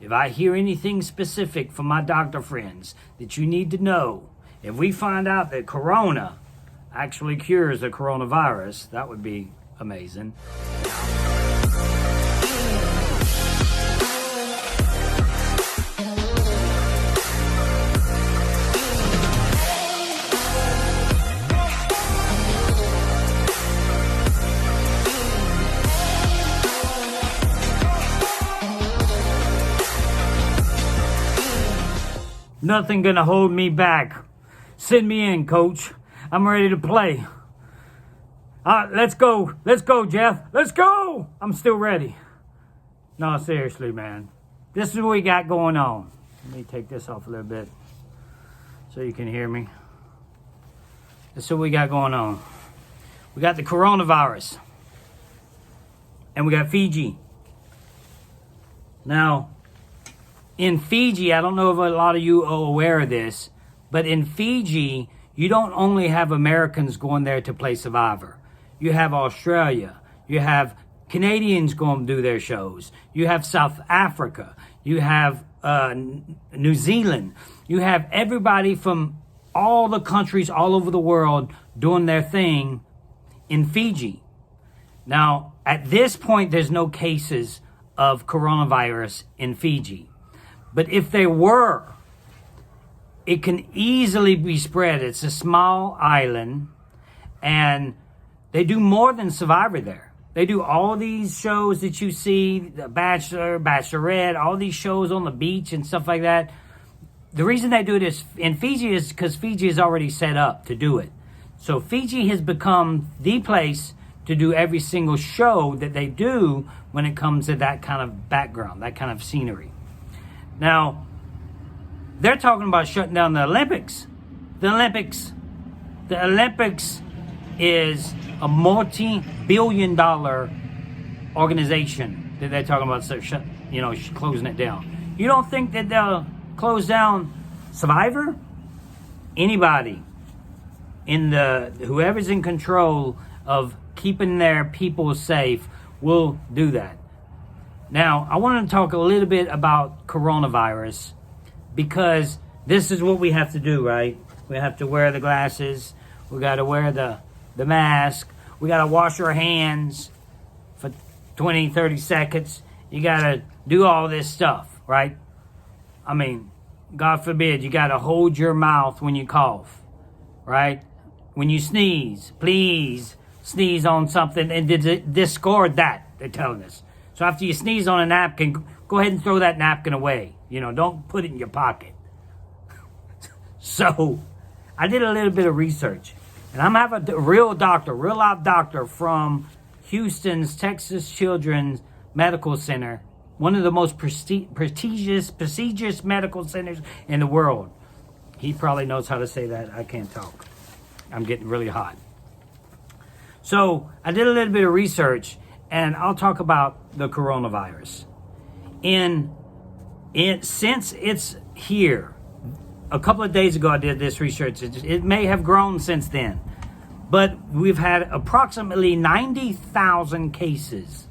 if I hear anything specific from my doctor friends that you need to know, if we find out that corona actually cures the coronavirus, that would be amazing. Nothing gonna hold me back. Send me in, coach. I'm ready to play. Let's go. Let's go, Jeff. Let's go. I'm still ready. No, seriously, man. This is what we got going on. Let me take this off a little bit so you can hear me. This is what we got going on. We got the coronavirus. And we got Fiji. Now, in Fiji, I don't know if a lot of you are aware of this, but in Fiji, you don't only have Americans going there to play Survivor. You have Australia. You have Canadians going to do their shows. You have South Africa. You have New Zealand. You have everybody from all the countries all over the world doing their thing in Fiji. Now, at this point, there's no cases of coronavirus in Fiji. But if there were, it can easily be spread. It's a small island, and they do more than Survivor there. They do all these shows that you see, The Bachelor, Bachelorette, all these shows on the beach and stuff like that. The reason they do this in Fiji is because Fiji is already set up to do it. So Fiji has become the place to do every single show that they do when it comes to that kind of background, that kind of scenery. Now, they're talking about shutting down the Olympics. The Olympics is a multi-billion-dollar organization that they're talking about closing it down. You don't think that they'll close down Survivor? Anybody whoever's in control of keeping their people safe will do that. Now, I want to talk a little bit about coronavirus because this is what we have to do, right? We have to wear the glasses. We got to wear the mask. We got to wash our hands for 20, 30 seconds. You got to do all this stuff, right? I mean, God forbid, you got to hold your mouth when you cough, right? When you sneeze, please sneeze on something and discard that, they're telling us. So after you sneeze on a napkin, go ahead and throw that napkin away. Don't put it in your pocket. So I did a little bit of research. And I'm having a real live doctor from Houston's Texas Children's Medical Center, one of the most prestigious medical centers in the world. He probably knows how to say that. I can't talk. I'm getting really hot. So I did a little bit of research, and I'll talk about the coronavirus. Since it's here, a couple of days ago I did this research. It may have grown since then, but we've had approximately 90,000 cases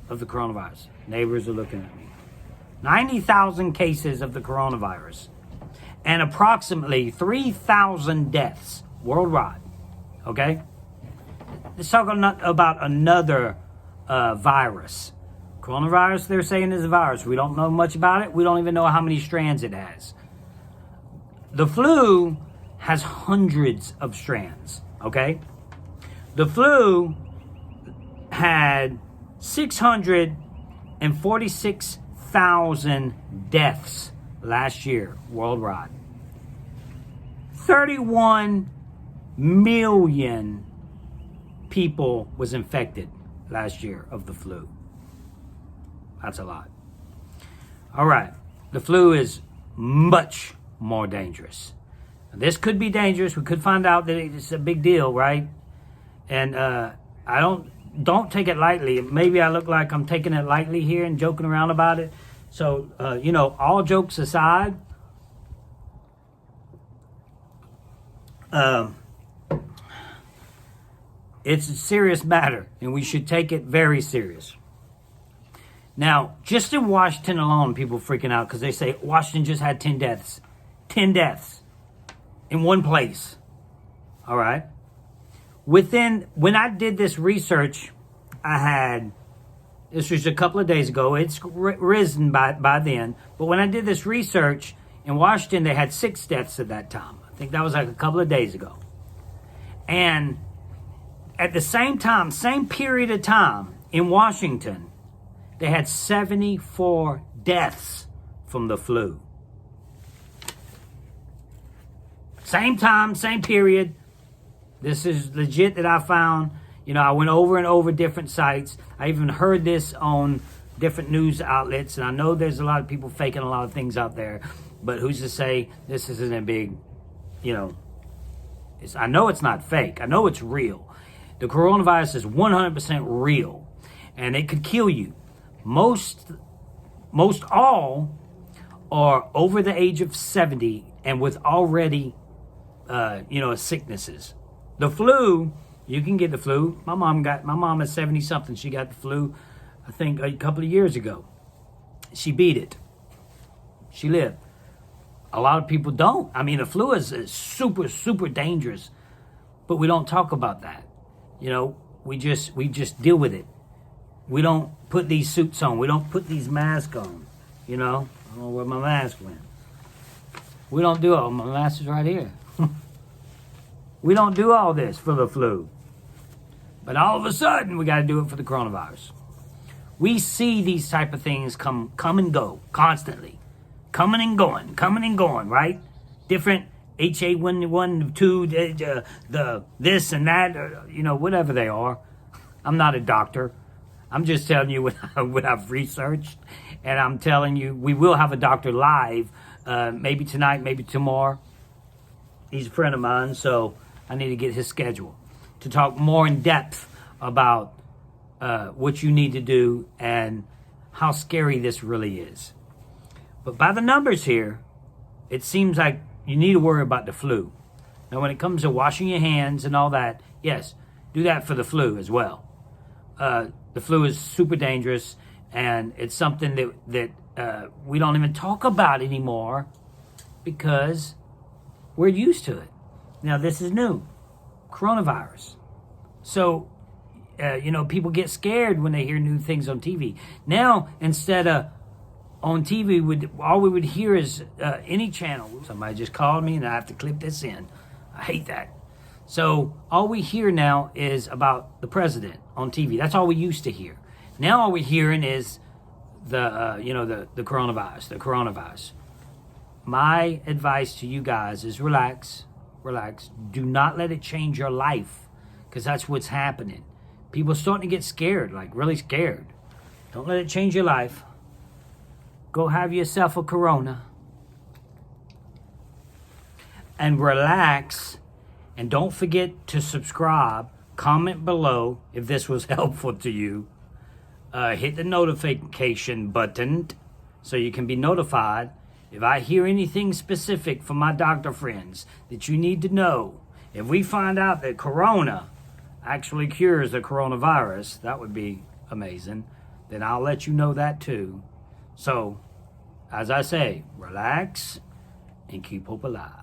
of the coronavirus. Neighbors are looking at me. 90,000 cases of the coronavirus, and approximately 3,000 deaths worldwide. Okay? Let's talk about another virus. Coronavirus, they're saying, is a virus. We don't know much about it. We don't even know how many strands it has. The flu has hundreds of strands, okay? The flu had 646,000 deaths last year worldwide. 31 million people was infected last year of the flu. That's a lot. All right. The flu is much more dangerous. This could be dangerous. We could find out that it's a big deal, right? And I don't take it lightly. Maybe I look like I'm taking it lightly here and joking around about it. So, all jokes aside, it's a serious matter, and we should take it very serious. Now, just in Washington alone, people freaking out because they say Washington just had 10 deaths. 10 deaths in one place. All right. When I did this research, this was a couple of days ago. It's risen by then. But when I did this research, in Washington, they had 6 deaths at that time. I think that was like a couple of days ago. And at the same time, same period of time in Washington, they had 74 deaths from the flu. Same time, same period. This is legit that I found. You know, I went over and over different sites. I even heard this on different news outlets. And I know there's a lot of people faking a lot of things out there. But who's to say this isn't a big, you know, I know it's not fake. I know it's real. The coronavirus is 100% real. And it could kill you. Most all are over the age of 70 and with already, sicknesses. The flu, you can get the flu. My mom is 70 something. She got the flu, I think, a couple of years ago. She beat it. She lived. A lot of people don't. I mean, the flu is super, super dangerous, but we don't talk about that. You know, we just deal with it. We don't put these suits on. We don't put these masks on. You know, I don't know where my mask went. We don't do all. My mask is right here. We don't do all this for the flu. But all of a sudden, we got to do it for the coronavirus. We see these type of things come and go constantly. Coming and going, right? Different HA1, 2, the this and that, whatever they are. I'm not a doctor. I'm just telling you what I've researched. And I'm telling you, we will have a doctor live, maybe tonight, maybe tomorrow. He's a friend of mine, so I need to get his schedule to talk more in depth about what you need to do and how scary this really is. But by the numbers here, it seems like you need to worry about the flu. Now, when it comes to washing your hands and all that, yes, do that for the flu as well. The flu is super dangerous, and it's something that we don't even talk about anymore because we're used to it. Now, this is new, coronavirus. So, people get scared when they hear new things on TV. Now, instead of on TV, all we would hear is any channel. Somebody just called me and I have to clip this in. I hate that. So all we hear now is about the president on TV. That's all we used to hear. Now all we're hearing is the coronavirus. My advice to you guys is relax. Do not let it change your life, because that's what's happening. People are starting to get scared, like really scared. Don't let it change your life. Go have yourself a Corona and relax. And don't forget to subscribe. Comment below if this was helpful to you. Hit the notification button so you can be notified if I hear anything specific from my doctor friends that you need to know. If we find out that Corona actually cures the coronavirus, that would be amazing. Then I'll let you know that too. So, as I say, relax and keep hope alive.